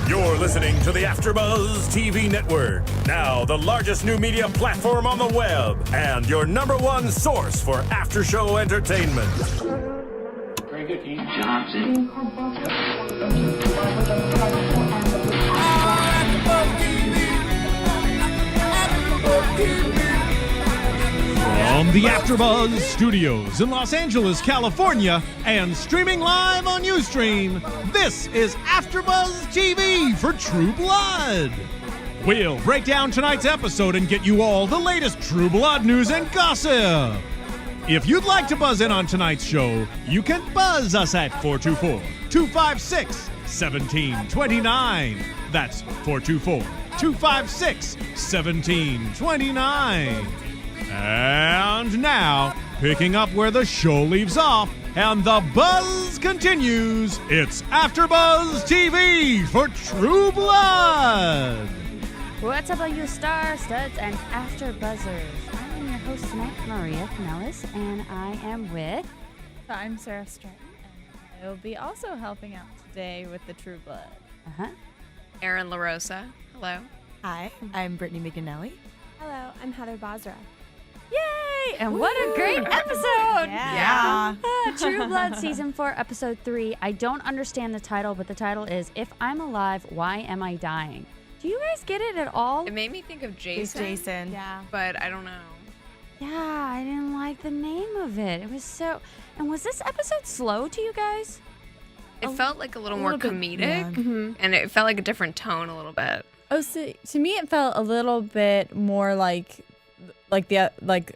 You're listening to the AFTERBUZZ TV Network, now the largest new media platform on the web, and your #1 source for after-show entertainment. Very good, Dean. Johnson. From the AFTERBUZZ Studios in Los Angeles, California, and streaming live on Ustream, this is AFTERBUZZ TV for True Blood. We'll break down tonight's episode and get you all the latest True Blood news and gossip. If you'd like to buzz in on tonight's show, you can buzz us at 424-256-1729. That's 424-256-1729. And now, picking up where the show leaves off and the buzz continues, it's AFTERBUZZ TV for True Blood. What's up, all you star-studs and AFTERBUZZers? I'm your host tonight, Maria Kanellis, and I am with... I'm Sarah Stratton, and I will be also helping out today with the True Blood. Erin LaRosa. Hello. Hi, I'm Brittany McAnally. Hello, I'm Heather Basra. Yay! And what a great episode! Yeah. True Blood Season 4, Episode 3. I don't understand the title, but the title is, If I'm Alive, Why Am I Dying? Do you guys get it at all? It made me think of It's Jason. Jason. Yeah. But I don't know. Yeah, I didn't like the name of it. It was so... And was this episode slow to you guys? It felt like a little more little bit, comedic, yeah. and it felt like a different tone a little bit. Oh, so to me, it felt a little bit more like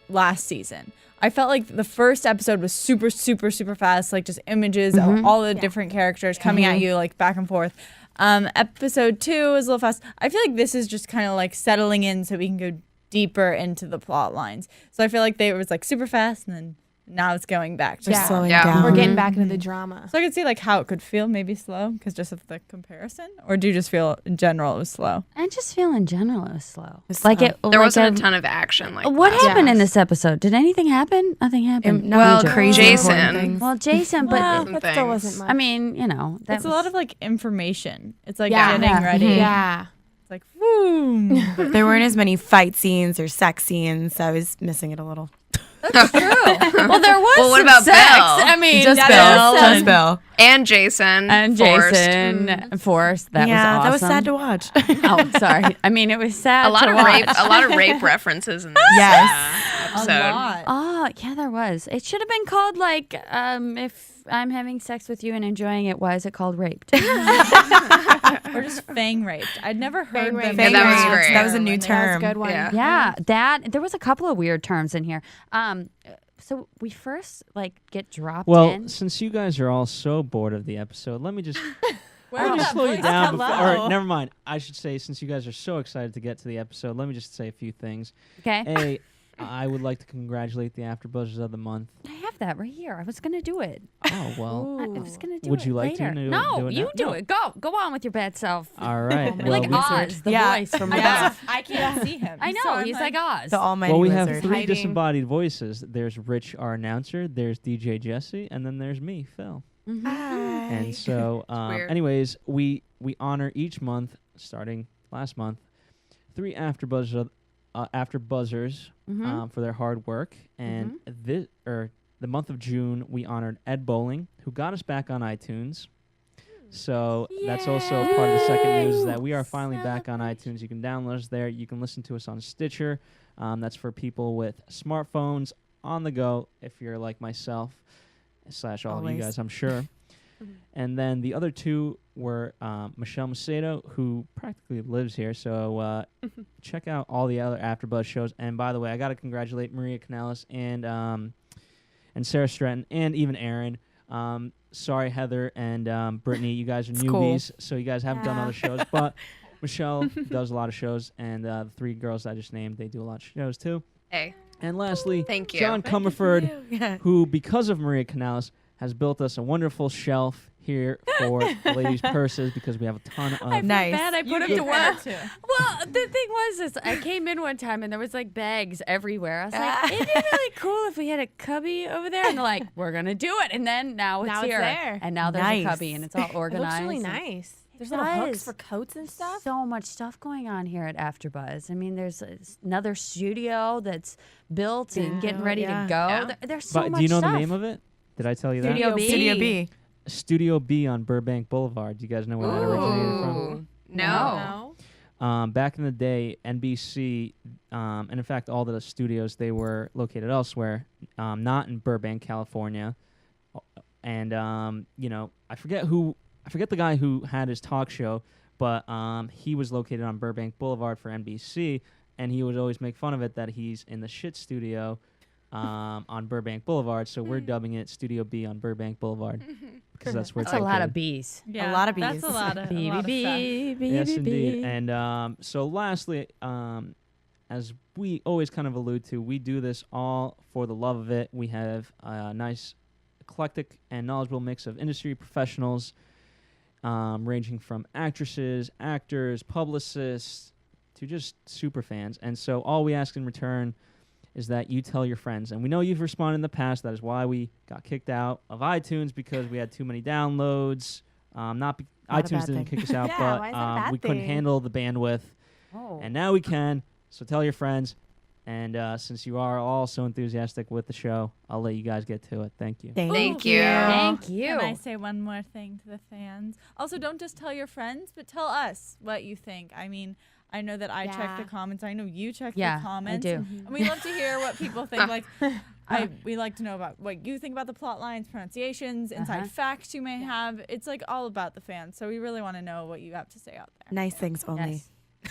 last season. I felt like the first episode was super, super, super fast, like just images of all the different characters coming at you, like back and forth. Episode 2 is a little fast. I feel like this is just kind of like settling in so we can go deeper into the plot lines. So I feel like it was like super fast, and then now it's going back. Just slowing down. Yeah. We're getting back into the drama. So I could see like how it could feel maybe slow because just of the comparison, or do you just feel in general it was slow? I just feel in general it was slow. It's Like slow. it. There like wasn't a ton of action. Like What last happened in time. this episode? Did anything happen? Nothing happened. Well, crazy Jason. important things. Well, Jason, but Well, Some That still things. wasn't much. I mean, you know, It's a lot of like information. It's like Yeah. getting Yeah. ready. Yeah. It's like boom. There weren't as many fight scenes or sex scenes. So I was missing it a little. Well, there was Well, what some about sex. Bill? I mean, Just that Bill. is Just some- Bill. And Jason. And Forrest. Jason Forrest. That yeah, was that was awesome. sad to watch. Oh, sorry. I mean, it was sad A lot to of watch. rape. A lot of rape references in this Yes. episode. Oh, yeah, there was. It should have been called, like, if I'm having sex with you and enjoying it, why is it called raped? Or just fang raped. I'd never heard Fang them. raped. Yeah, that was Fang raped. great. That was a new When they- That was a term. good one. Yeah. Yeah, there was a couple of weird terms in here. So we first, like, get dropped Well, in. since you guys are all so bored of the episode, let me just Where let me did just that slow you voice down. come Before, out? or never mind. I should say, since you guys are so excited to get to the episode, let me just say a few things. Okay. A, I would like to congratulate the AfterBuzzers of the month. I have that right here. I was going to do it. Oh well. I was going to do it Would you like to later. do it No, you now? do No. it. Go on with your bad self. All right. You're well, like we, Oz, the Yeah. voice from Yeah. above. I can't see him. I know, So I'm he's like Oz. The almighty well, we wizard. have three Hiding. disembodied voices. There's Rich, our announcer. There's DJ Jesse, and then there's me, Phil. Mhm. Hi. And so, weird. anyways, we honor each month, starting last month, 3 AfterBuzzers Mhm. for their hard work. And the month of June, we honored Ed Bowling, who got us back on iTunes. So that's also part of the second news, is that we are finally back on iTunes. You can download us there. You can listen to us on Stitcher. That's for people with smartphones on the go, if you're like myself, / all of you Always. guys, I'm sure. And then the other two were Michelle Macedo, who practically lives here. So check out all the other AfterBuzz shows. And by the way, I got to congratulate Maria Kanellis and Sarah Stratton and even Erin. Sorry, Heather and Brittany, you guys are It's cool. newbies, so you guys haven't done other shows. But Michelle does a lot of shows, and the 3 girls I just named, they do a lot of shows too. Hey, And lastly, thank you. John Comerford, Yeah. who, because of Maria Kanellis, has built us a wonderful shelf here for ladies' purses, because we have a ton of... Nice. Bad, I put him You to get that work. too. Well, the thing was, is I came in one time and there was like bags everywhere. I was like, it'd be really cool if we had a cubby over there. And they're like, we're gonna do it. And then now it's Now it's here. there. And now there's a Nice. cubby and it's all It organized. looks really and nice. There's little hooks for coats and stuff. So much stuff going on here at AfterBuzz. I mean, there's another studio that's built and getting ready to go. Yeah. There's so much Do you know stuff. the name of it? Did I tell you that? Studio B. Studio B. Studio B on Burbank Boulevard. Do you guys know where that originated from? No. Back in the day, NBC, and in fact, all the studios, they were located elsewhere, not in Burbank, California. And I forget the guy who had his talk show, but he was located on Burbank Boulevard for NBC, and he would always make fun of it that he's in the shit studio on Burbank Boulevard. So we're dubbing it Studio B on Burbank Boulevard because that's where That's a lot of B's. Yeah, A lot of That's bees. a lot of B, a lot B, of B, B, Yes, B, indeed. B. And so lastly, as we always kind of allude to, we do this all for the love of it. We have a nice, eclectic, and knowledgeable mix of industry professionals, ranging from actresses, actors, publicists, to just super fans. And so all we ask in return is that you tell your friends. And we know you've responded in the past. That is why we got kicked out of iTunes, because we had too many downloads. Not a iTunes bad didn't thing. kick us out, Yeah, why is that a but bad we couldn't thing? handle the bandwidth. Oh. And now we can. So tell your friends. And since you are all so enthusiastic with the show, I'll let you guys get to it. Thank you. Thank you. Thank you. Can I say one more thing to the fans? Also, don't just tell your friends, but tell us what you think. I mean, I know that I check the Yeah. comments. I know you check Yeah, the comments. I do. And we love to hear what people think. Like, we like to know about what you think about the plot lines, pronunciations, inside facts you may have. It's like all about the fans. So we really want to know what you have to say out there. Nice things only. Yes.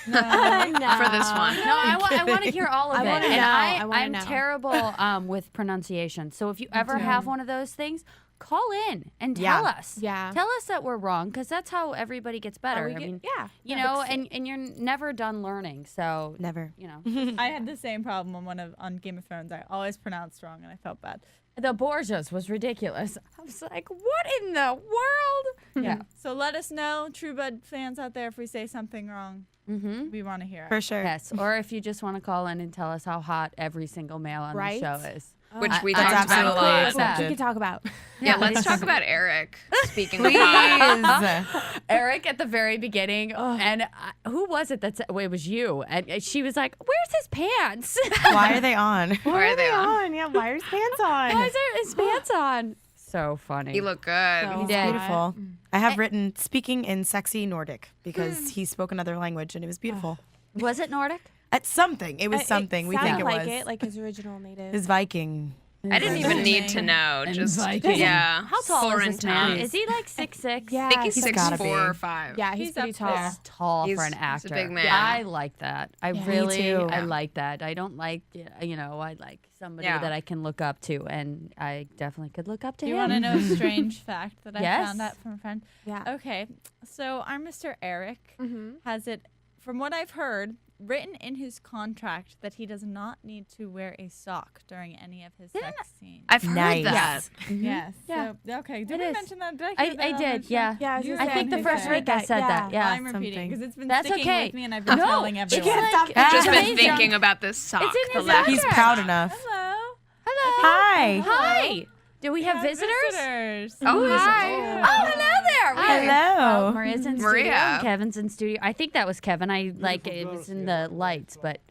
For this one. No, I want to hear all of I it. wanna And know. I wanna I'm know. terrible with pronunciation. So if you ever have one of those things, call in and tell us. Yeah. Tell us that we're wrong, because that's how everybody gets better. we I get- mean, yeah. you Yeah, know, fix and you're never done learning. So, Never. you know. I had the same problem on Game of Thrones. I always pronounced wrong, and I felt bad. The Borgias was ridiculous. I was like, what in the world? Yeah. So let us know, True Blood fans out there, if we say something wrong. Mm-hmm. We want to hear it. For sure. Yes. Or if you just want to call in and tell us how hot every single male on Right? the show is. Which we That's talked about a absolutely lot. accepted. We could talk about. Yeah, let's talk about Eric. Speaking of hot. Please. Eric at the very beginning, and who was it that said, well, it was you, and she was like, where's his pants? Why are they on? Why are they on? Yeah, why are his pants on? Why is there his pants on? So funny. He looked good. So He did. Beautiful. I have written speaking in sexy Nordic because he spoke another language and it was beautiful. Was it Nordic? At something. It was something. We think sounded it like was. it, like his original native. His Viking. I didn't even need to know. Just yeah. How tall is this man? Foreign Is he like 6'6"? Yeah, I think he's He's gotta 6'4" be. or 5. Yeah, he's pretty up tall. there. He's tall He's- for an he's a actor. big man. I like that. I Yeah, me really, too. I Yeah. like that. I don't like, I like somebody Yeah. that I can look up to, and I definitely could look up to Do you him. want to know a strange fact that I Yes. found out from a friend? Yeah. Okay, so our Mr. Eric Mm-hmm. has it, from what I've heard, written in his contract that he does not need to wear a sock during any of his sex scenes. I've heard Nice. that. Yes. Yeah. So, okay. Did It we is. mention that? Did I hear I that on the did, show? yeah. Yeah, I was You gonna I say, think the said first that. week I said that. Yeah. I'm repeating Something. because it's been That's sticking okay. with me and I've been No, telling it's everyone. like, Ah. Just been amazing. thinking about this sock. It's in the his last- He's proud enough. Hello. Hello. Hi. Hi. Do we have Yeah, visitors? visitors. Oh, hi. Oh, hello there. Hello. Oh, Maria's in studio. Maria. And Kevin's in studio. I think that was Kevin. I like it was in the lights, but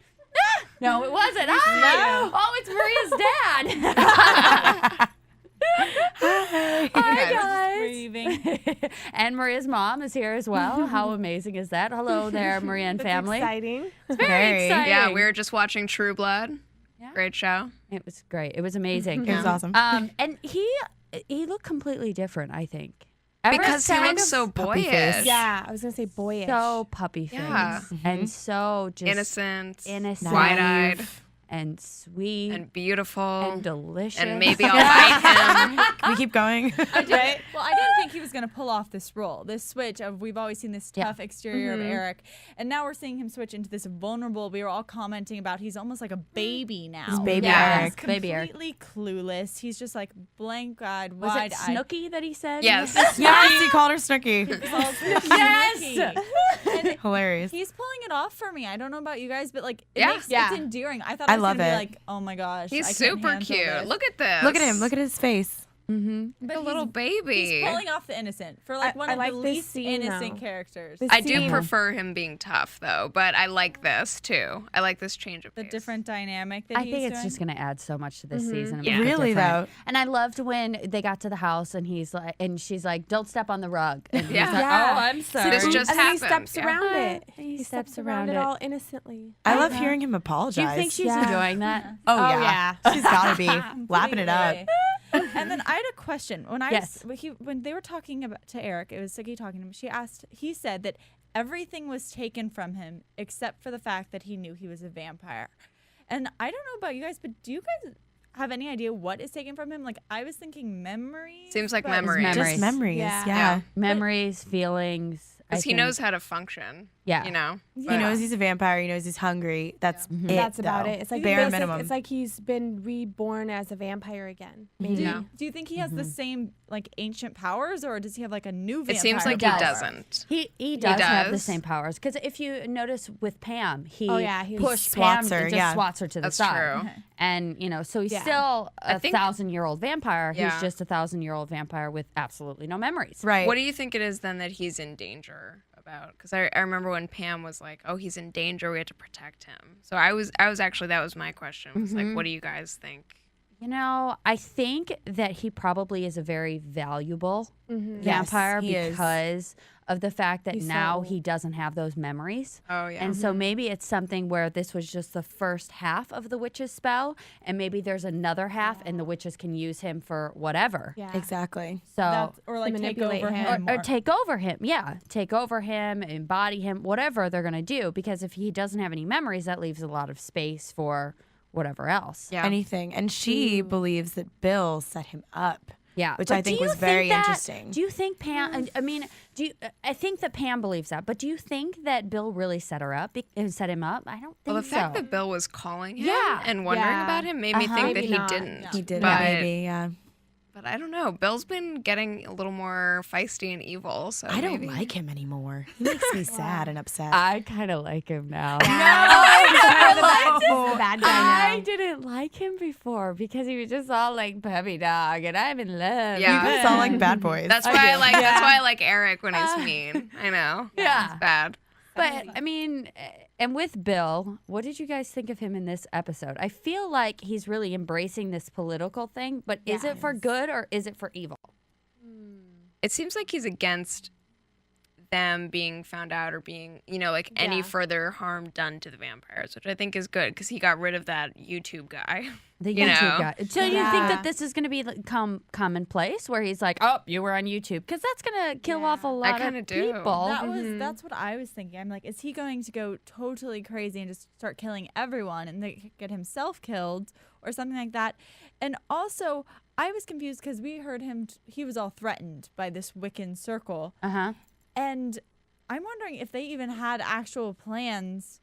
no, it wasn't. Hi. Oh, it's Maria's dad. Hi, guys. Breathing. And Maria's mom is here as well. How amazing is that? Hello there, Maria and family. Exciting. It's very Very. exciting. Yeah, we were just watching True Blood. Yeah. Great show. It was great. It was amazing. It was awesome. And he looked completely different, I think. Ever Because he kind looks of so puppy boyish. face. Yeah, I was gonna say boyish. so puppy face Yeah. and so just Innocent. wide-eyed Wide-eyed. and sweet And beautiful. and delicious. And maybe I'll bite him. We keep going. Well, I didn't think he was going to pull off this role, this switch of we've always seen this Yeah. tough exterior of Eric, and now we're seeing him switch into this vulnerable. We were all commenting about he's almost like a baby now. He's baby Yeah. Eric. He's Baby Eric. completely clueless. He's just like blank-eyed, was it wide-eyed. Snooky that he said? Yes. Yes, he called her Snooky. Yes. Hilarious. He's pulling it off for me. I don't know about you guys, but like Yeah. it's Yeah. endearing. I thought I I was love gonna be it. like, oh my gosh, He's I can't super handle cute. this. Look at this. Look at him. Look at his face. But a little baby. He's pulling off the innocent for like one I of like the this least scene, innocent though. characters. This I do scene. prefer him being tough, though, but I like this, too. I like this change of The pace. different dynamic that I he's think it's doing. just going to add so much to this season. and Yeah. make it Really, different. though. And I loved when they got to the house and he's like, and she's like, "Don't step on the rug." And he's Yeah. like, Yeah. "Oh, I'm sorry." This just and then he happened, steps yeah. around it. He steps steps around around it it. all innocently. I love hearing him apologize. Do you think she's Yeah. enjoying that? Oh, yeah. She's got to be. Lapping it up. And then I had a question. When I Yes. when they were talking about to Eric, it was Sookie talking to him. He said that everything was taken from him except for the fact that he knew he was a vampire. And I don't know about you guys, but do you guys have any idea what is taken from him? Like, I was thinking memories. Seems like but- memories. Memories. Just memories. Yeah. Yeah. Memories, feelings. Because he knows how to function. Yeah. You know? He But- knows he's a vampire. He knows he's hungry. That's it. That's about though. it. It's like bare basic- minimum. It's like he's been reborn as a vampire again. Maybe. Yeah. Do you think he has the same like ancient powers, or does he have like a new vampire? It seems like does. he doesn't. He does have the does. same powers. Because if you notice with Pam, he pushed swats Pam her, and just yeah. swats her to the That's side. true. And, so he's Yeah. still I a think- 1,000-year-old vampire. Yeah. He's just a 1,000-year-old vampire with absolutely no memories. Right. What do you think it is then that he's in danger about? Because I remember when Pam was like, "Oh, he's in danger. We have to protect him." So I was actually, that was my question. Was like, what do you guys think? I think that he probably is a very valuable vampire he is. because of the fact that He's now so- he doesn't have those memories. Oh yeah. And so maybe it's something where this was just the first half of the witch's spell, and maybe there's another half, and the witches can use him for whatever. Yeah. Exactly. So or like take manipulate over him. him, or take over him. Yeah, take over him, embody him, whatever they're going to do. Because if he doesn't have any memories, that leaves a lot of space for whatever else. yeah. Anything. And she believes that Bill set him up. Yeah, Which but I think do you was very that- interesting. Do you think Pam? I mean, I think that Pam believes that, but do you think that Bill really set her up and set him up? I don't think Well, the fact so. that Bill was calling him Yeah. and wondering Yeah. about him made me think that Maybe he not. didn't. He did but, maybe, yeah. But I don't know. Bill's been getting a little more feisty and evil. So I don't maybe. like him anymore. He makes me sad and upset. I kind of like him now. The bad guy I now. didn't like him before because he was just all like puppy dog, and I'm in love. Yeah. You guys all like bad boys. That's why I like. That's why I like Eric when he's mean. I know. Yeah. It's bad. But I mean, and with Bill, what did you guys think of him in this episode? I feel like he's really embracing this political thing, but is it for good or is it for evil? It seems like he's against them being found out or being, like any further harm done to the vampires, which I think is good because he got rid of that YouTube guy. The You YouTube know? guy. So you think that this is going to be commonplace where he's like, "Oh, you were on YouTube," because that's going to kill off a lot kinda of do. people. That's what I was thinking. I'm like, is he going to go totally crazy and just start killing everyone and then get himself killed or something like that? And also, I was confused because we heard him. He was all threatened by this Wiccan circle, and I'm wondering if they even had actual plans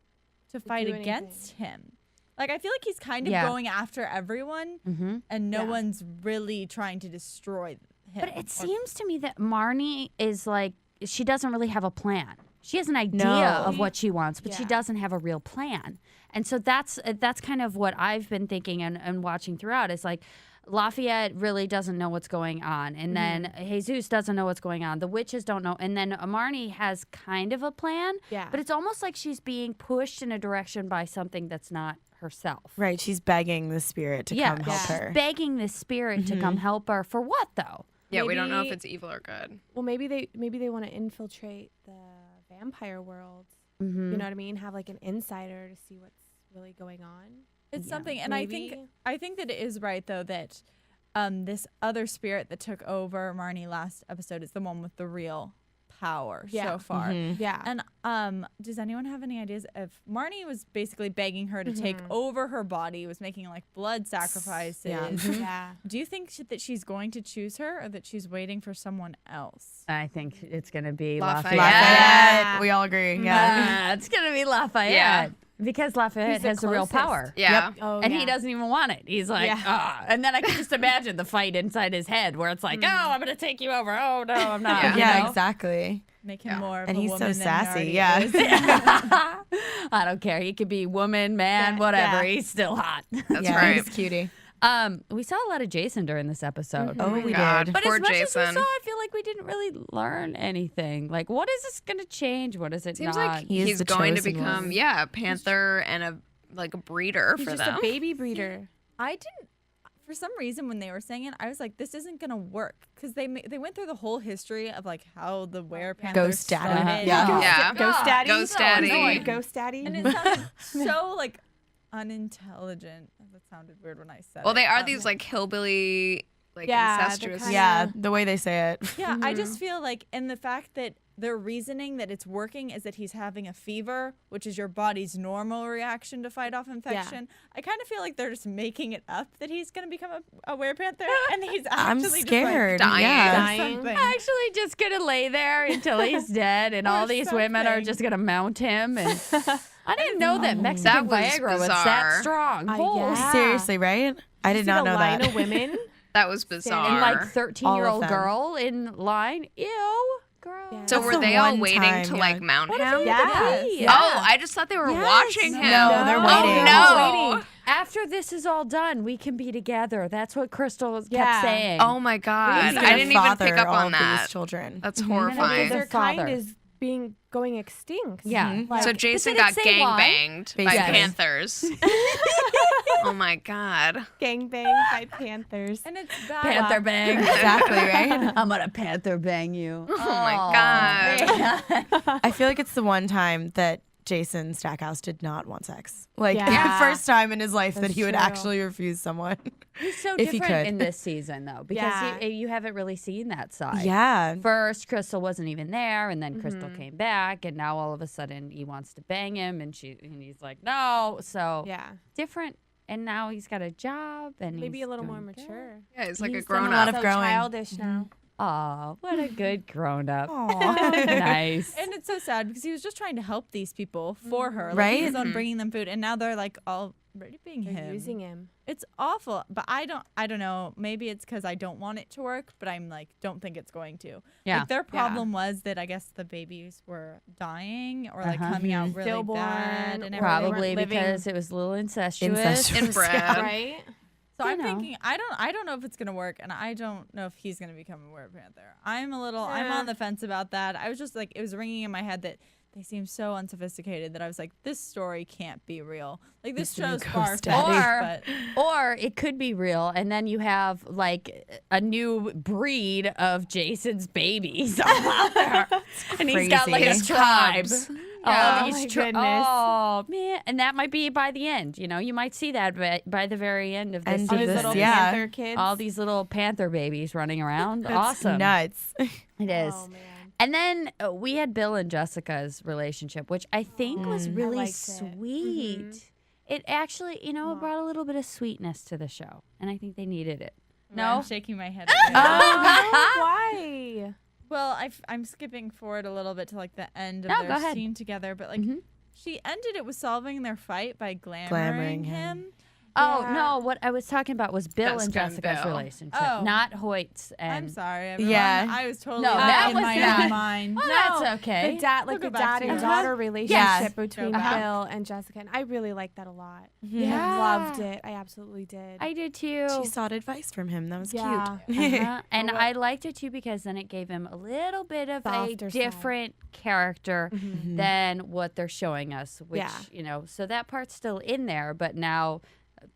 to fight do against him. Like, I feel like he's kind of going after everyone, and no one's really trying to destroy him. But it seems to me that Marnie is like, she doesn't really have a plan. She has an idea No. of what she wants, but she doesn't have a real plan. And so that's kind of what I've been thinking and watching throughout. Is like, Lafayette really doesn't know what's going on. And then Jesus doesn't know what's going on. The witches don't know. And then Marnie has kind of a plan. Yeah. But it's almost like she's being pushed in a direction by something that's not herself. Right, she's begging the spirit to come help she's her. begging the spirit to come help her. For what, though? Yeah, we don't know if Maybe- it's evil or good. Well, maybe they want to infiltrate the vampire world. You know what I mean? Have like an insider to see what's really going on. It's something, and Maybe. I think that it is right though that this other spirit that took over Marnie last episode is the one with the real power so far. Yeah. And does anyone have any ideas if Marnie was basically begging her to take over her body, was making like blood sacrifices? Yeah. Do you think that she's going to choose her, or that she's waiting for someone else? I think it's going to be Lafayette. Lafayette. We all agree. Yeah. It's going to be Lafayette. Yeah. Because Lafayette He's the has the real closest. power. Yeah. Oh, And yeah. he doesn't even want it. He's like, and then I can just imagine the fight inside his head where it's like, oh, I'm going to take you over. Oh, no, I'm not. Yeah. you Yeah, know? exactly. Make him more of And a he's woman so than he sassy. already Yeah. is. I don't care. He could be woman, man, whatever. He's still hot. That's yeah, right. he's cutie. We saw a lot of Jason during this episode. Oh, we God. did. But Poor as much Jason. as we saw, I feel like we didn't really learn anything. Like, what is this going to change? What is it Seems not? like He is he's the going to chosen become, one. a panther and a breeder He's for just them. a baby breeder. I didn't. For some reason, when they were saying it, I was like, "This isn't gonna work," because they went through the whole history of like how the werepanthers Ghost daddy. started. Yeah. Ghost daddy. Ghost daddy. No, ghost daddy. And it sounded so like unintelligent. That sounded weird when I said Well, it. they are these like hillbilly, like Yeah, they're incestuous. kinda- Yeah, the way they say it. Yeah, I just feel like, and the fact that their reasoning that it's working is that he's having a fever, which is your body's normal reaction to fight off infection. I kind of feel like they're just making it up that he's going to become a werepanther, and he's I'm actually scared. dying. Yeah. Dying. Something. Actually, just gonna lay there until he's dead, and all Or these women are something. just gonna mount him. And I didn't know that Mexican That was Viagra was that bizarre. strong. Holy yeah. Seriously, right? I did not know line that. of women. That was bizarre. And like All 13-year-old of them. girl in line. Ew, girl. Yeah. so That's were the they all one waiting time, to yeah. like mount him? Yes. Oh, I just thought they were watching him. No, they're waiting. Oh no. After this is all done, we can be together. That's what Crystal Yeah. kept saying. Oh my god. He's I gonna didn't even father pick up all on of that. These children. That's Because horrifying. their Father. kind is going extinct. Yeah. Like, So Jason did it got say gang why? banged by Basically. panthers. Oh my god. gangbanged by panthers. And it's bad. Panther bang. Exactly, right? I'm gonna panther bang you. Oh my god. I feel like it's the one time that Jason Stackhouse did not want sex. Like Yeah. the first time in his life that That's he would true. actually refuse someone. He's so If he different could. in this season, though, because Yeah. you haven't really seen that side. Yeah. First, Crystal wasn't even there, and then Crystal came back, and now all of a sudden he wants to bang him, and he's like, no. So Yeah. different, and now he's got a job, and Maybe he's a little more doing good. mature. Yeah, he's like He's a done grown a lot up. of So growing. childish now. Oh, what a good grown up. Aw. Nice. And it's so sad because he was just trying to help these people for her. Like, Right? He was on bringing them food, and now they're like already being They're him. using him. It's awful, but I don't know. Maybe it's because I don't want it to work, but I'm like, don't think it's going to. Yeah. Like, their problem was that I guess the babies were dying or like Uh-huh. coming out really Stillborn, bad, and or everything. Probably living- because it was a little incestuous. Incestuous. Inbred. Right? So You I'm know. thinking I don't know if it's gonna work, and I don't know if he's gonna become a werepanther. I'm on the fence about that. I was just like, it was ringing in my head that they seem so unsophisticated that I was like, this story can't be real. Like this show's far ghost daddy. fetched, but Or it could be real, and then you have like a new breed of Jason's babies all out there, and he's got like a crazy. tribe. Cubs. All Oh these my tri- goodness. Oh man, and that might be by the end. You know, you might see that by the very end of this End of All these this, season. little yeah. panther kids. All these little panther babies running around. That's Awesome. nuts. It is. Oh, man. And then we had Bill and Jessica's relationship, which I think was really liked it. sweet. It actually, you know, it brought a little bit of sweetness to the show, and I think they needed it. No? I'm shaking my head. Why? Well, I'm skipping forward a little bit to like the end of No, go their ahead. scene together, but like she ended it with solving their fight by glamoring Glamoring him. him. Oh, Yeah. no, what I was talking about was Bill and Jessica and Jessica's Bill. relationship, Oh. not Hoyt's. And I'm sorry, everyone. Yeah. I was totally No, that in was my not- own mind. Well, No, that's okay. The dad, like We'll the go back dad to and it. daughter relationship Yes. between Go back. Bill and Jessica, and I really liked that a lot. Yeah. I loved it. I absolutely did. I did too. She sought advice from him. That was Yeah. cute. Uh-huh. And I liked it too because then it gave him a little bit of Softer a side. different character than what they're showing us, which, Yeah. you know, so that part's still in there, but now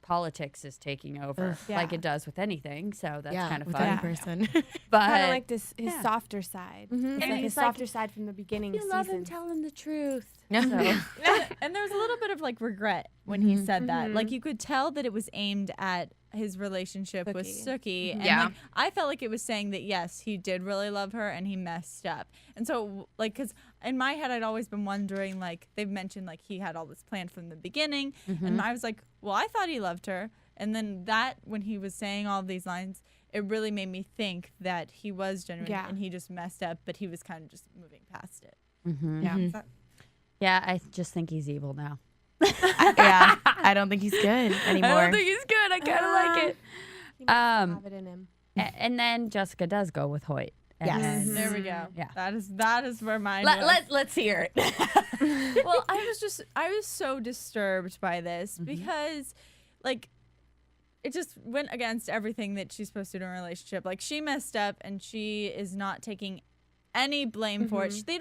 politics is taking over like Yeah. it does with anything. So that's yeah, kind of with fun. any person. But Kind of like his yeah. softer side. Mhm. It's And like he's his like, softer side from the beginning you love him, seasons. tell him the truth. Yeah. So, And there was a little bit of like regret when he said that. Like you could tell that it was aimed at his relationship with Sookie. And Yeah. like, I felt like it was saying that yes, he did really love her and he messed up. And so like, cause in my head, I'd always been wondering, like they've mentioned like he had all this planned from the beginning. And I was like, well, I thought he loved her. And then that, when he was saying all these lines, it really made me think that he was genuine Yeah. and he just messed up, but he was kind of just moving past it. Yeah. yeah, I just think he's evil now. yeah, I don't think he's good anymore. I don't think he's good. I kind of like it. He must have it in him. And then Jessica does go with Hoyt. Yes. And There we go. Yeah. That is where mine was. let's hear it. Well, I was so disturbed by this because like it just went against everything that she's supposed to do in a relationship. Like, she messed up and she is not taking any blame for it. They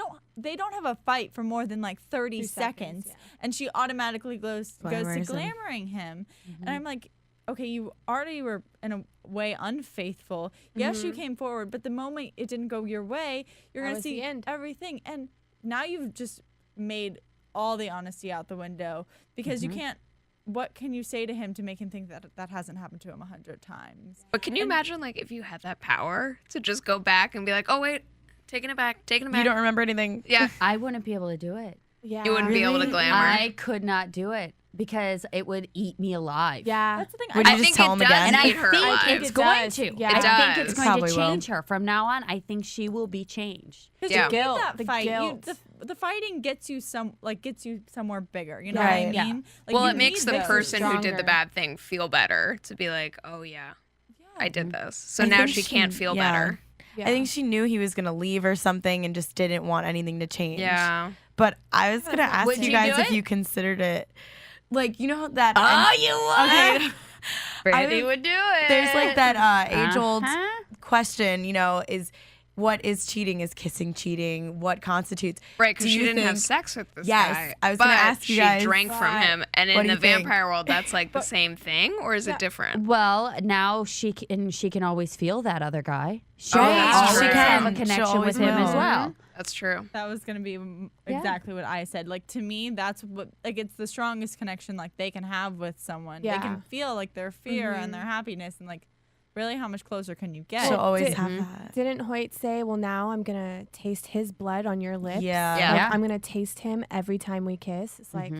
don't have a fight for more than like 30 seconds, and she automatically goes to glamoring him. And I'm like, okay, you already were in a way unfaithful. Yes, you came forward, but the moment it didn't go your way, you're going to see everything. And now you've just made all the honesty out the window, because you can't. What can you say to him to make him think that that hasn't happened to him 100 times? But can you imagine, like, if you had that power to just go back and be like, oh, wait, taking it back. You don't remember anything. Yeah. I wouldn't be able to do it. Yeah. You wouldn't be able to glamour. I could not do it because it would eat me alive. Yeah. That's the thing. Would you I just think tell it him does again? And I eat her think alive. it's It going does. to. Yeah. It I think does. it's going Probably to will. change her. From now on, I think she will be changed. Because Yeah. you Guilt, need that the fight. guilt. The fighting gets you somewhere bigger. You know Right. what I mean? Like, Well, you it makes need the those. person who did the stronger. bad thing feel better to be like, oh, yeah, I did this. So I now think she can't feel yeah. better. Yeah. I think she knew he was gonna leave or something and just didn't want anything to change. Yeah. But I was gonna ask Would you you guys do if it? you considered it, like, you know that. You would. Okay. Brandy would do it. There's like that age-old Uh-huh. question, you know, is what is cheating? Is kissing cheating? What constitutes? Right, because Do she you didn't have think- sex with this Yes, guy. I was but gonna ask you she guys. drank from him. And What in do the you think? vampire world, that's like the same thing, or is it different? Well, now she can always feel that other guy. She Oh, will that's always true. have a She connection always with him as will. well. That's true. That was gonna be exactly what I said. Like, to me, that's what, like, it's the strongest connection like they can have with someone. They Yeah. can feel like their fear and their happiness, and like, really, how much closer can you get? She'll always did- have that. Didn't Hoyt say, well, now I'm going to taste his blood on your lips? Yeah. Yeah. Like, I'm going to taste him every time we kiss. It's like,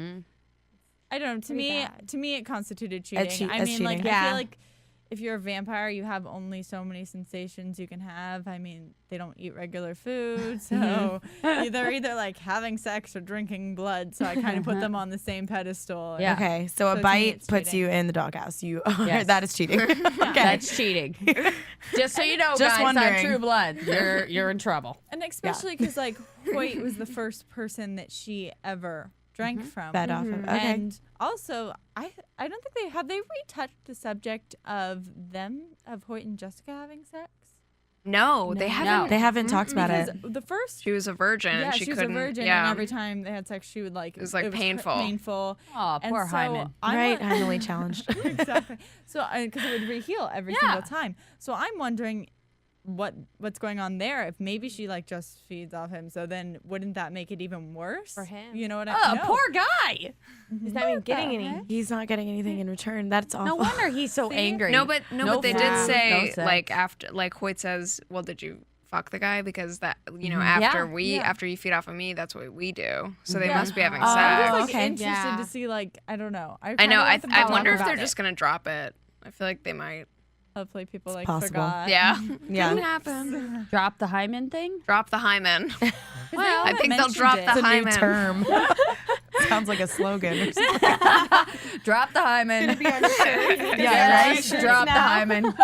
I don't know. Pretty bad. To me, it constituted cheating. I as mean, like, cheating. I Yeah. feel like if you're a vampire, you have only so many sensations you can have. I mean, they don't eat regular food, so they're either like having sex or drinking blood. So I kind of put them on the same pedestal. Yeah. Okay, so a to me, bite it's puts cheating. you in the doghouse. You Yes. that is cheating. Okay. That's cheating. Just so you know, Just guys, wondering. on True Blood, you're in trouble. And especially because like Hoyt was the first person that she ever drank from. Fed off of. Okay. And also, I don't think they retouched the subject of Hoyt and Jessica having sex. No, they haven't. They haven't talked about Because it. the first She was a virgin. yeah, she she was a couldn't. virgin, Yeah. and every time they had sex, she would like It was, like, painful. painful. Oh, And poor so Hyman. I'm Right, wa- I'm only challenged. exactly. So because it would reheal every single time. So I'm wondering what's going on there. If maybe she like just feeds off him, so then wouldn't that make it even worse For him. You know what I Oh, mean? poor guy. he's not even getting any. He's not getting anything in return. That's awful. No wonder he's so angry. No, but they food, did no say sex. like after like Hoyt says, well, did you fuck the guy? Because that after after you feed off of me, that's what we do. So they must be having I'm sex. just like okay. interested Yeah. to see like I don't know. I know. kinda I want them to talk wonder if about they're it. just gonna drop it. I feel like they might. Hopefully people like possible. forgot. Yeah. Yeah. Didn't happen. Drop the hymen thing. Drop the hymen. Well, I think they'll drop the It's a new hymen. term. Sounds like a slogan. Or something. Drop the hymen. Yeah, right? Drop the hymen.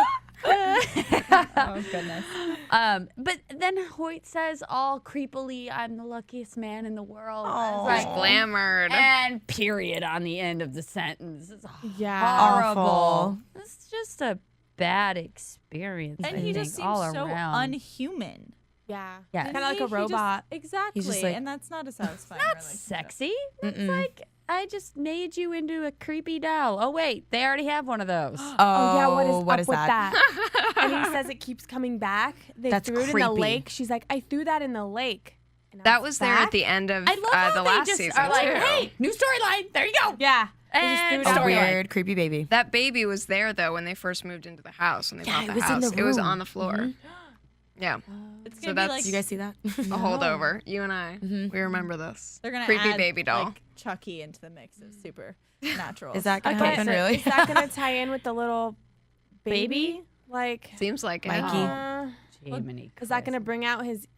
Oh goodness. But then Hoyt says all creepily, "I'm the luckiest man in the world." Oh. It's Just glamored. and period on the end of the sentence. It's Yeah. horrible. Awful. It's just a bad experience. And I he think, just seems all so around. unhuman. Yeah. Yeah. Kind of like a He just- robot. exactly. He's just like- and that's not a satisfying Not relationship. sexy. That's like I just made you into a creepy doll. Oh wait, they already have one of those. Oh, yeah, what is what up is with that? that? And he says it keeps coming back. They That's threw it in the creepy. lake. She's like, I threw that in the lake. And now That it's was there at back. the end of I love how the they last just season are like, too. hey, new storyline. There you go. Yeah. They just And threw it A out. weird, creepy baby. That baby was there though when they first moved into the house. When they bought it the was in house, the it was room. on the floor. Yeah, It's So gonna be that's- like Did you guys see that? a holdover. You and I, we remember this. they're gonna creepy add, baby doll. like, Chucky into the mix of supernatural. Is that gonna Okay, happen? so Really? is that going to tie in with the little baby? Like, Seems like it. Mikey. Jiminy is that going to bring out his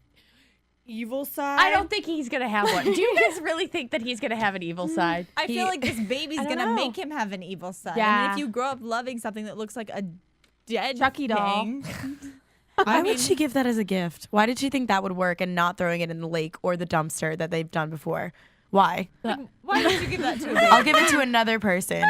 evil side? I don't think he's gonna have one. Do you guys really think that he's gonna have an evil side? I feel like this baby's I don't gonna know. make him have an evil side. I Yeah. mean, if you grow up loving something that looks like a dead Chucky doll. thing, Why would she give that as a gift? Why did she think that would work and not throwing it in the lake or the dumpster that they've done before? Why? why would you give that to a baby? I'll give it to another person.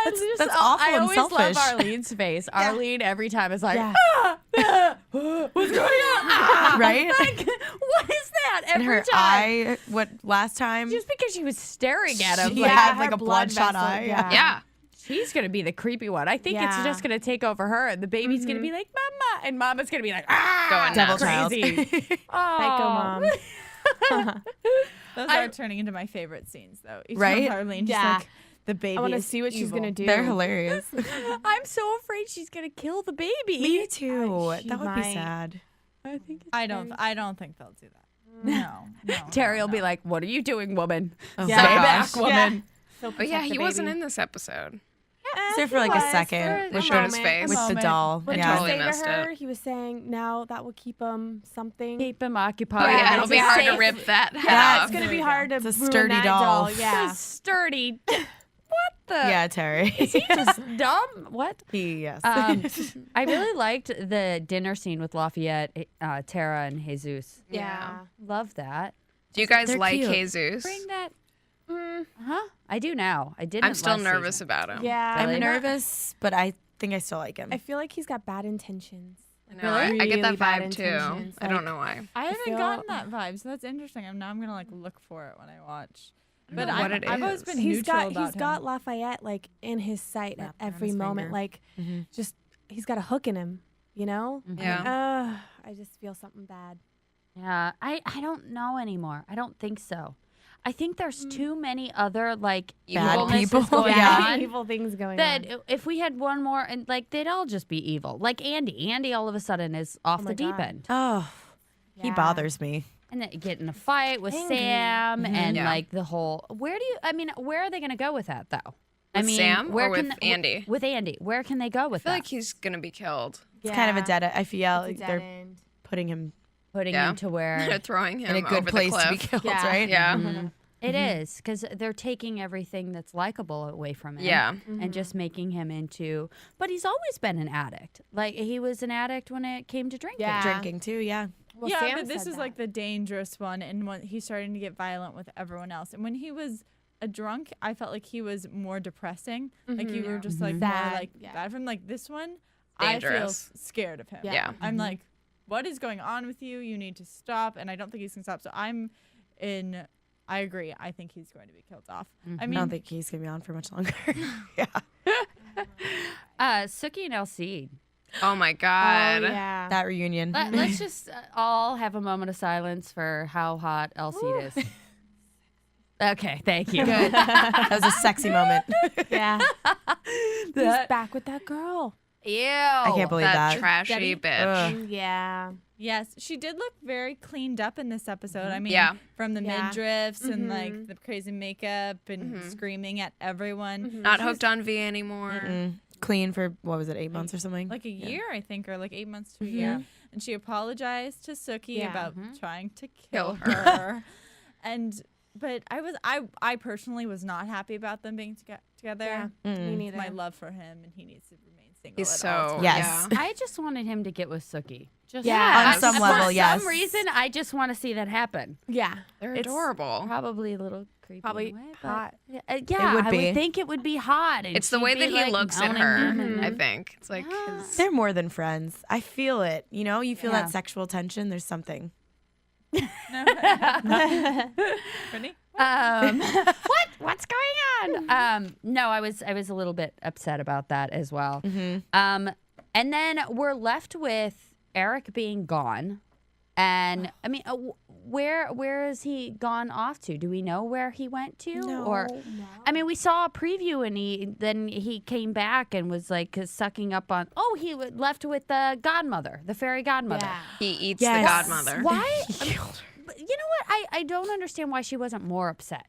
That's awful I and always selfish. love Arlene's face. Arlene every time is like, Yeah. what's going on? Right? Like, what is that? And Every her time. eye, what last time? Just because she was staring at him. She like, had like her a blood bloodshot vessel, eye. Yeah. she's going to be the creepy one. I think it's Yeah. just going to take over her, and the baby's going to be like, Mama. And Mama's going to be like, ah, Going Devil nuts. crazy. Oh. Psycho mom. Those are turning into my favorite scenes, though. Each Right? of Arlene, just Yeah. like the baby. I want to is see what she's evil. gonna do. They're hilarious. I'm so afraid she's going to kill the baby. Me too. She That would be might. sad. I think it's I don't think they'll do that. No. Terry will be like, what are you doing, woman? Oh, Yeah. my Stay gosh. back, woman. But yeah, he wasn't in this episode. He's there for like a second They showed his face. with the moment. doll. What did Yeah. he Totally say missed to her? it. He was saying now that will keep him something. Keep him Oh occupied. yeah, it'll It's be a hard to safe- rip that head Yeah, off. it's gonna be hard to It's a ruin sturdy that doll. Yeah. So sturdy. What the? Yeah, Terry. Is he just dumb? What? Yes. I really liked the dinner scene with Lafayette, Tara, and Jesus. Yeah. Love that. Do you guys They're like cute. Jesus? Bring that. Huh? I do now. I didn't. I'm still last nervous season. about him. Yeah. I'm Really? nervous, but I think I still like him. I feel like he's got bad intentions. I know, I get that Really bad vibe too. intentions. I don't Like, know why. I haven't feel- gotten that vibe, so that's interesting. I'm gonna like look for it when I watch. But know what it I've always is. been He's neutral got about he's got him. Lafayette like in his sight at Wrapped around every his moment. finger. Like just he's got a hook in him, you know? Yeah. I just feel something bad. Yeah, I don't know anymore. I don't think so. I think there's too many other like Bad evilnesses people. going Yeah. on. Evil things going That on. if we had one more, and like they'd all just be evil. Like Andy. Andy all of a sudden is off Oh the my deep God. end, Oh, he Yeah. bothers me. and then get in a fight with Angry. Sam, and Yeah. like the whole. Where are they going to go with that though? With Sam where or can with the- Andy? With Andy, where can they go with I feel that? like he's gonna be killed. It's kind of a dead. I feel It's a like dead they're end. putting him Putting Yeah. him to where They're throwing him in a good over place the to be cliff. killed, Yeah. right? Yeah. It is, because they're taking everything that's likable away from him. Yeah. And just making him into. But he's always been an addict. Like, he was an addict when it came to drinking. Yeah. Drinking too, yeah. Well, yeah, Sam but this said is that. like the dangerous one, and when he's starting to get violent with everyone else. And when he was a drunk, I felt like he was more depressing. Like you were just like more Sad, like yeah. bad from like this one. I feel Dangerous. scared of him. Yeah. I'm like, what is going on with you? You need to stop, and I don't think he's gonna stop. So I agree. I think he's going to be killed off. I I mean, don't think he's gonna be on for much longer. Yeah. Sookie and Alcide. Oh my god. Oh, yeah. That reunion. Let's just all have a moment of silence for how hot Alcide is. Okay, thank you. Good. That was a sexy moment. Yeah. He's back with that girl. Ew. I can't believe That that. trashy bitch. Ugh. Yeah. yes, she did look very cleaned up in this episode. I mean, Yeah. from the Yeah. midriffs and like the crazy makeup and screaming at everyone. Not hooked on V anymore. Clean for what was it, 8 months or something? Like a year, I think, or like 8 months to a year. And she apologized to Sookie Yeah. about trying to Kill kill her. But I personally was not happy about them being together. Yeah. Me neither. My love for him, and he needs to remain single. He's at all so times. Yes. yeah. I just wanted him to get with Sookie. Just Yeah. On some for level, yes. some reason, I just want to see that happen. Yeah. They're It's adorable. Probably a little creepy. Probably in a way, but- hot. Yeah, would I be. would think it would be hot. And It's the she'd way be, that he like, looks at moaning her. him and- I think it's like his, They're more than friends. I feel it. You know, you feel Yeah. that sexual tension. There's something. Brittany? What's going on? No, I was a little bit upset about that as well. And then we're left with Eric being gone, and I mean, where is he gone off to? Do we know where he went to? Or I mean, we saw a preview, and then he came back and was like sucking up on. Oh, he left with the godmother, the fairy godmother. Yeah. he eats Yes. the godmother. Why? But you know what? I don't understand why she wasn't more upset.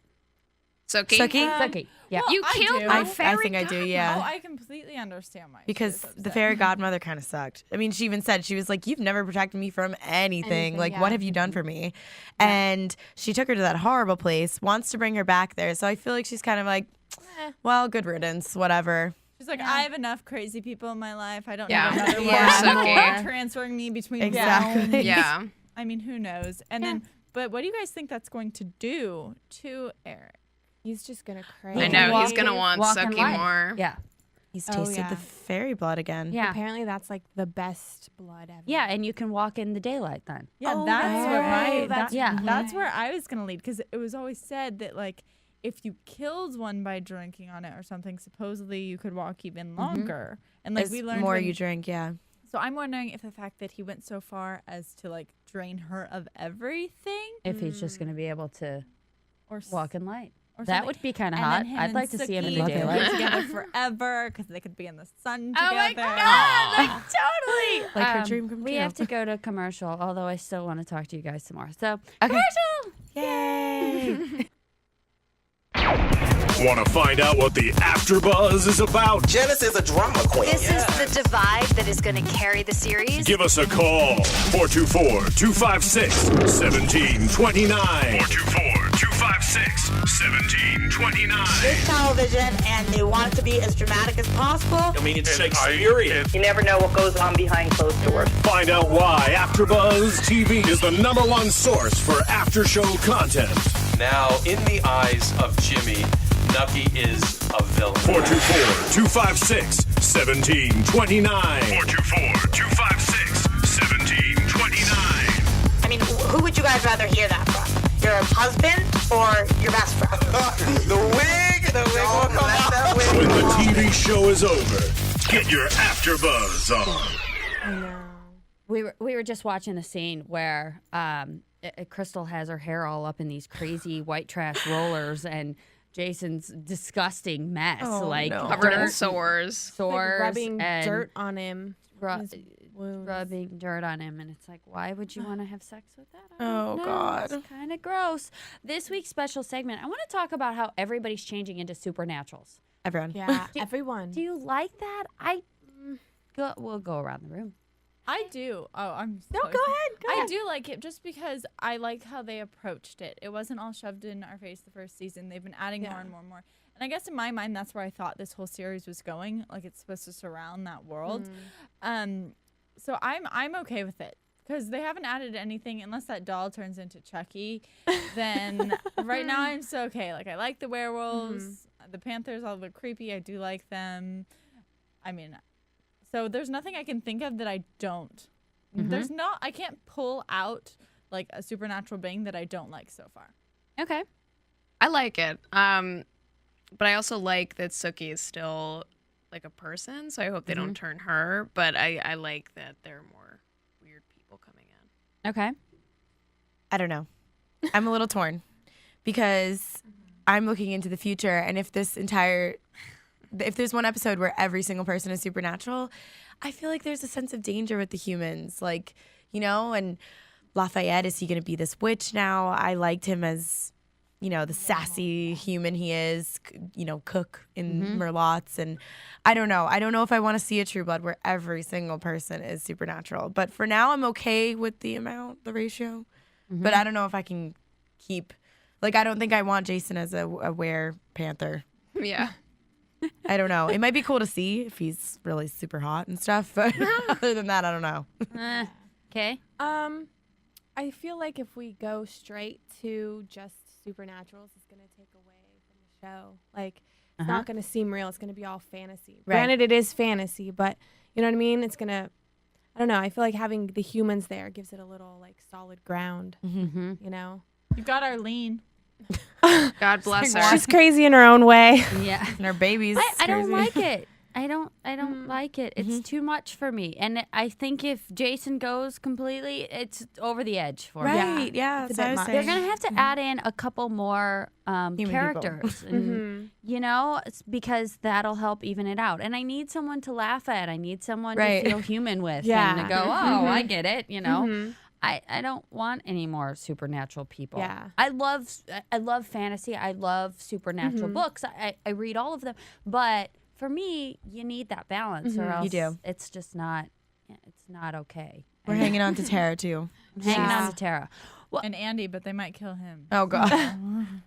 Sookie? Sookie? Sookie, yeah. You I killed do. my I fairy think I do, yeah. Oh, I completely understand why. she Because was the upset. fairy godmother kind of sucked. I mean, she even said, she was like, you've never protected me from anything. Like, what yeah. have you done for me? And she took her to that horrible place, wants to bring her back there. So I feel like she's kind of like, well, good riddance, whatever. She's like, I have enough crazy people in my life. I don't Yeah. need another Yeah. one Sookie. more transferring me between Exactly. realms. Yeah. I mean, who knows? And then, but what do you guys think that's going to do to Eric? He's just gonna crave. I know he's gonna want walking Sookie life. more. Yeah. He's Oh, tasted yeah. the fairy blood again. Yeah. Apparently, that's like the best blood ever. Yeah, and you can walk in the daylight then. Yeah, Oh, that's where right. that's where I was gonna lead, because it was always said that like if you killed one by drinking on it or something, supposedly you could walk even longer. And like As we learned more when- you drink, yeah. So I'm wondering if the fact that he went so far as to like drain her of everything, If he's just going to be able to or walk in light. or That something. would be kind of And hot. then him I'd and like to see him in the Sookie daylight. could be together forever because they could be in the sun together. Oh my God, like totally. Like her dream come We true. have to go to commercial, although I still want to talk to you guys some more. So, Okay. commercial! Yay! Want to find out what the AfterBuzz is about? Janice is a drama queen. This is the divide that is going to carry the series. Give us a call. 424-256-1729. 424-256-1729. It's television, and they want it to be as dramatic as possible. I mean, it's Shakespearean. You never know what goes on behind closed doors. Find out why AfterBuzz TV is the #1 source for after-show content. Now, in the eyes of Jimmy, Nucky is a villain. 424-256-1729. 424-256-1729. I mean, who would you guys rather hear that from? Your husband or your best friend? The wig will come out. When the TV show is over, get your AfterBuzz on. I know. We were just watching a scene where Crystal has her hair all up in these crazy white trash rollers, and Jason's disgusting mess, Covered in sores. Like rubbing and dirt on him. His wounds. rubbing dirt on him, and it's like, why would you want to have sex with that? I Oh, don't know. God. It's kind of gross. This week's special segment, I want to talk about how everybody's changing into supernaturals. Everyone. Yeah, everyone. Do you like that? We'll go around the room. I do. Oh, I'm No, so go ahead. Go I ahead. do like it just because I like how they approached it. It wasn't all shoved in our face the first season. They've been adding more and more and more. And I guess in my mind, that's where I thought this whole series was going. Like it's supposed to surround that world. So I'm okay with it because they haven't added anything unless that doll turns into Chucky. Then right now I'm so okay. Like I like the werewolves, the panthers all look creepy. I do like them. I mean. So there's nothing I can think of that I don't. I can't pull out like a supernatural being that I don't like so far. Okay. I like it. But I also like that Sookie is still like a person, so I hope they don't turn her. But I like that there are more weird people coming in. Okay. I don't know. I'm a little torn because I'm looking into the future, and if there's one episode where every single person is supernatural, I feel like there's a sense of danger with the humans. Like, and Lafayette, is he going to be this witch now? I liked him as, the sassy human he is, cook in Merlotte's. And I don't know. I don't know if I want to see a True Blood where every single person is supernatural. But for now, I'm okay with the ratio. But I don't know if I can keep, I don't think I want Jason as a werepanther. Yeah. I don't know. It might be cool to see if he's really super hot and stuff, but other than that, I don't know. Okay. I feel like if we go straight to just supernaturals, it's gonna take away from the show. Like it's not gonna seem real. It's gonna be all fantasy. Right. Granted, it is fantasy, but you know what I mean. It's gonna. I don't know. I feel like having the humans there gives it a little solid ground. You know. You've got Arlene. God bless her. She's crazy in her own way. Yeah. And our babies. I don't like it. I don't like it. It's too much for me. And I think if Jason goes completely, it's over the edge for me. Right. Yeah. It's That's what I a bit was much. saying. They're gonna have to add in a couple more people. characters, and, it's because that'll help even it out. And I need someone to laugh at. I need someone Right. to feel human with, Yeah. and to go, oh, I get it. I don't want any more supernatural people. Yeah. I love fantasy. I love supernatural books. I read all of them, but for me, you need that balance, or else You do. it's just not. It's not okay. We're hanging on to Tara, too. I'm hanging on to Tara. Well, And Andy, but they might kill him. Oh, God.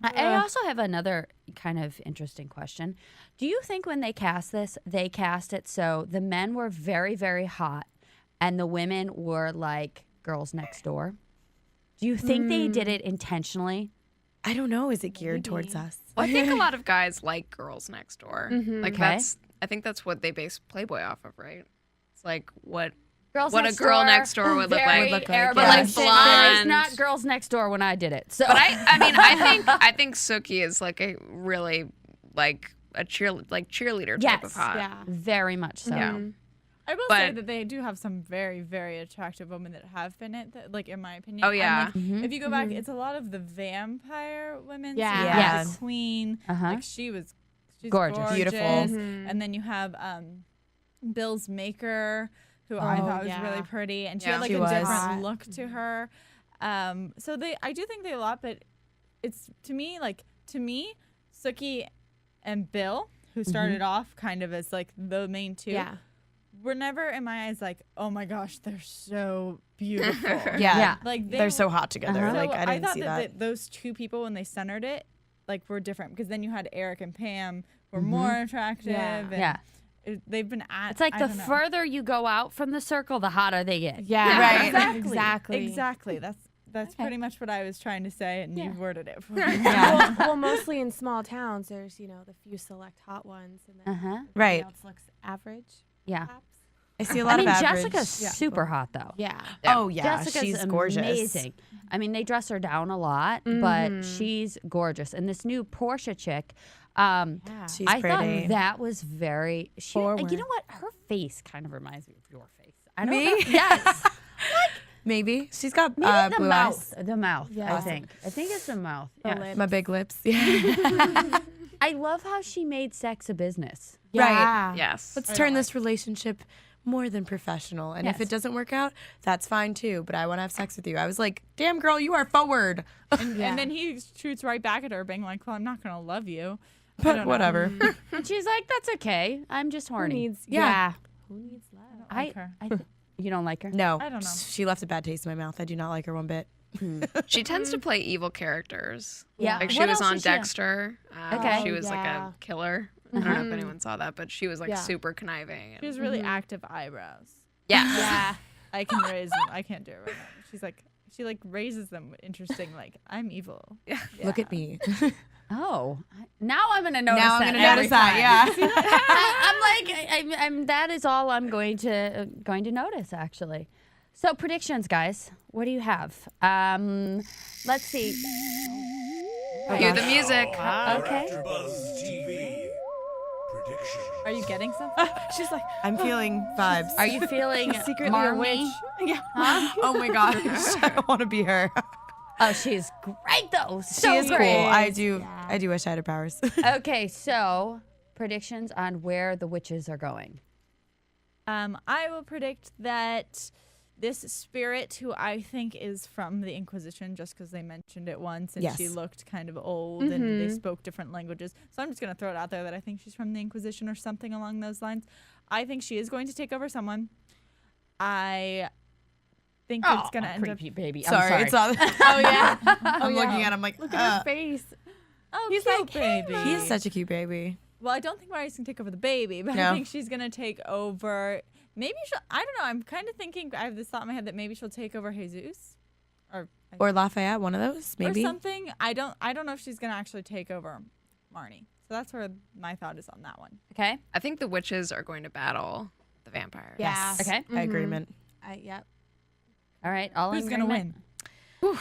I also have another kind of interesting question. Do you think when they cast this, they cast it so the men were very, very hot and the women were like girls next door? Do you think they did it intentionally? I don't know. Is it geared towards us? Well, I think a lot of guys like Girls Next Door. Like Okay. I think that's what they base Playboy off of, right? It's like what Girls a Next girl Door, next door would look very like. Arab But like It was blonde. not Girls Next Door when I did it. So But I think Sookie is like a really like a cheerleader type of hot. Yeah. very much so. Yeah. I will say But- that they do have some very, very attractive women that have been it, that, like in my opinion. Oh, And, yeah. like, if you go back, it's a lot of the vampire women. So Yeah. you have Yes. the Queen. Uh-huh. Like she's Gorgeous. Beautiful. And then you have Bill's Maker, who I Oh, thought was yeah. really pretty, and she Yeah. had like She a was. different Hot. look to her. So I do think they a lot, but it's to me, Sookie and Bill, who started off kind of as like the main two. Yeah. Were never in my eyes like, oh my gosh, they're so beautiful. Yeah. Like They're so hot together. Uh-huh. Like so I didn't thought see that those two people, when they centered it, like were different, because then you had Eric and Pam were more attractive. Yeah. And Yeah. they've been at. It's like I the don't know. further you go out from the circle, the hotter they get. Yeah. Right. Exactly. Exactly. That's pretty much what I was trying to say, and you worded it for me. Well, mostly in small towns, there's the few select hot ones, and then Uh-huh. Right. everything else looks average. Yeah. Perhaps. I see a I lot mean, of average. Jessica's super hot though. Yeah. Oh yeah, Jessica's she's gorgeous. amazing. I mean, they dress her down a lot, but she's gorgeous. And this new Portia chick, She's I pretty. thought that was very. Forward. You know what? Her face kind of reminds me of your face. I don't Me? know. Yes. Maybe she's got Maybe the blue mouth. eyes. The mouth. Yeah. I think it's the mouth. The Yeah. lips. My big lips. Yeah. I love how she made sex a business. Yeah. Yes. Let's turn this relationship more than professional. And if Yes. it doesn't work out, that's fine too. But I want to have sex with you. I was like, damn girl, you are forward. And then he shoots right back at her, being like, "Well, I'm not gonna love you." I But don't know. whatever. And she's like, "That's okay. I'm just Who horny." needs? Yeah. Who needs love? like her. You don't like her? No. I don't know. She left a bad taste in my mouth. I do not like her one bit. She tends to play evil characters. Yeah. Like she What was else on is she on? Dexter. Okay. She was like Yeah. a killer. I don't know if anyone saw that, but she was like Yeah. super conniving. She has really active eyebrows. Yeah. Yeah. I can raise them. I can't do it right now. She's like, she like raises them interesting. Like, I'm evil. Yeah. Look at me. Oh, now I'm gonna notice Now I'm that. gonna notice that. Yeah. I'm that is all I'm going to notice actually. So predictions, guys. What do you have? Let's see. Cue the music. Okay. AfterBuzz TV prediction. Are you getting something? She's like, I'm feeling vibes. Are you feeling secretly Marnie? a witch. Yeah. Oh my gosh. I want to be her. Oh, she's great though. So She is great. cool. I do wish I had her powers. Okay, so predictions on where the witches are going. I will predict that this spirit, who I think is from the Inquisition, just because they mentioned it once, and she Yes. looked kind of old, and they spoke different languages. So I'm just gonna throw it out there that I think she's from the Inquisition or something along those lines. I think she is going to take over someone. I think it's gonna end up. creepy baby. Sorry, it's all. Oh yeah. I'm looking at him like, Look at her face. Oh, He's cute like, "Hey, baby. he is such a cute baby. Well, I don't think Maria's gonna take over the baby, but I No. think she's gonna take over. Maybe she'll. I don't know. I'm kind of thinking. I have this thought in my head that maybe she'll take over Jesus, Or Lafayette, one of those, maybe. or something. I don't know if she's gonna actually take over Marnie. So that's where my thought is on that one. Okay. I think the witches are going to battle the vampires. Yeah. Okay. Agreement. Yep. All right. All Who's in gonna agreement? win?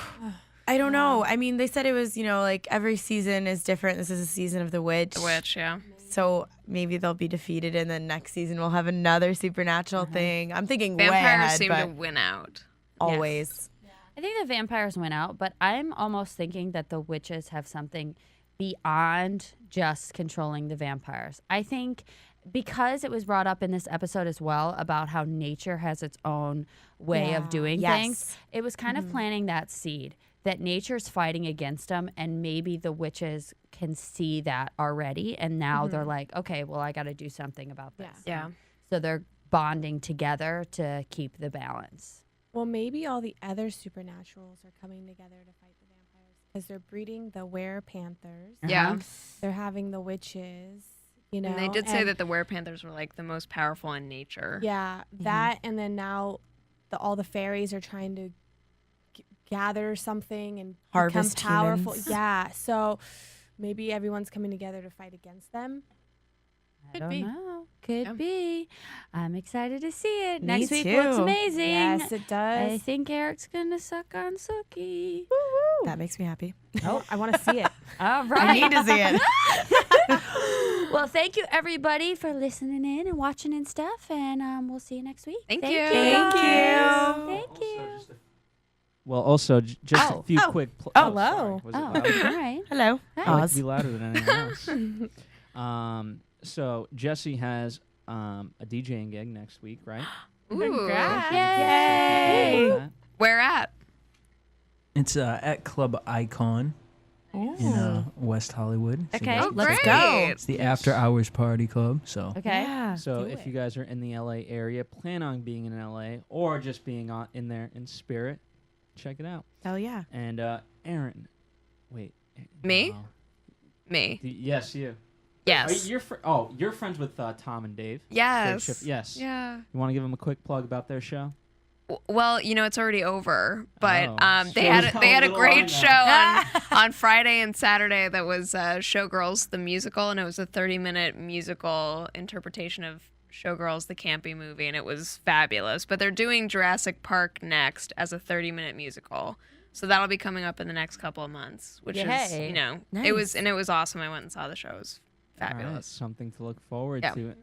I don't know. I mean, they said it was, like every season is different. This is a season of the witch. The witch, yeah. So maybe they'll be defeated, and then next season we'll have another supernatural thing. I'm thinking way Vampires ahead, seem but to win out. always. I think the vampires went out, but I'm almost thinking that the witches have something beyond just controlling the vampires. I think because it was brought up in this episode as well about how nature has its own way of doing Yes. things, it was kind of planting that seed that nature's fighting against them, and maybe the witches can see that already, and now they're like, okay, well, I got to do something about this. Yeah. So they're bonding together to keep the balance. Well, maybe all the other supernaturals are coming together to fight the vampires because they're breeding the werepanthers. Yeah. They're having the witches. You know. And they did say and- that the werepanthers were like the most powerful in nature. Yeah, that, and then now all the fairies are trying to gather something and Harvest become powerful. humans. Yeah, so maybe everyone's coming together to fight against them. I don't know. Could be. I'm excited to see it. Me Next week too. looks amazing. Yes, it does. I think Eric's going to suck on Sookie. That makes me happy. Oh, I want to see it. All right. I need to see it. Well, thank you, everybody, for listening in and watching and stuff. And we'll see you next week. Thank you. Thank you. Thank you. Well, also, just a few quick... Hello. Sorry. Was it Oh, loud? all right. Hello. I like Oz. to be louder than anyone else. So Jesse has a DJing gig next week, right? Ooh. Congrats. Yay! Where at? It's at Club Icon in West Hollywood. So Okay. you guys- Let's go. It's the After Hours Party Club. So Okay. Yeah. So if you guys are in the LA area, plan on being in LA or just being in there in spirit, check it out. Hell yeah. And Aaron, wait. Me? no. Me. Yes, you. Yes. You're friends with Tom and Dave. Yes. Yes. Yeah. You want to give them a quick plug about their show? Well, it's already over, but Oh. they had Show's a little great on show on Friday and Saturday that was Showgirls the musical, and it was a 30-minute musical interpretation of Showgirls the campy movie, and it was fabulous. But they're doing Jurassic Park next as a 30-minute musical, so that'll be coming up in the next couple of months, which is Nice. it was awesome. I went and saw the show. It was fabulous. All right, something to look forward Yeah. to.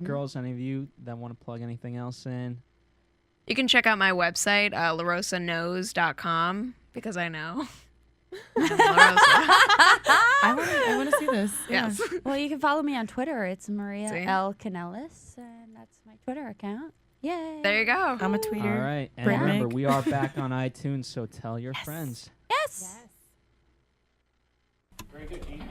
Girls, any of you that want to plug anything else in? You can check out my website, larosaknows.com, because I know. I want to see this. Yes. Well, you can follow me on Twitter. It's Maria See? L. Kanellis, and that's my Twitter account. Yay. There you go. I'm a tweeter. All right. And Brit remember, Mick. we are back on iTunes, so tell your friends. Yes. Very good, Dean.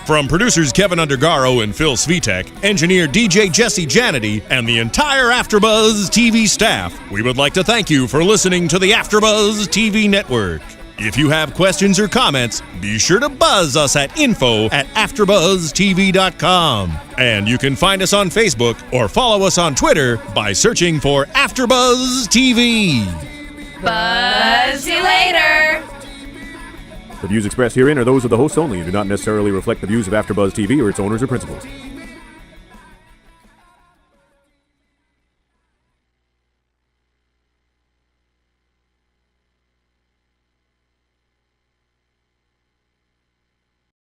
From producers Kevin Undergaro and Phil Svitek, engineer DJ Jesse Janity, and the entire AfterBuzz TV staff, we would like to thank you for listening to the AfterBuzz TV network. If you have questions or comments, be sure to buzz us at info@AfterBuzzTV.com. And you can find us on Facebook or follow us on Twitter by searching for AfterBuzz TV. Buzz you later. The views expressed herein are those of the hosts only and do not necessarily reflect the views of AfterBuzz TV or its owners or principals.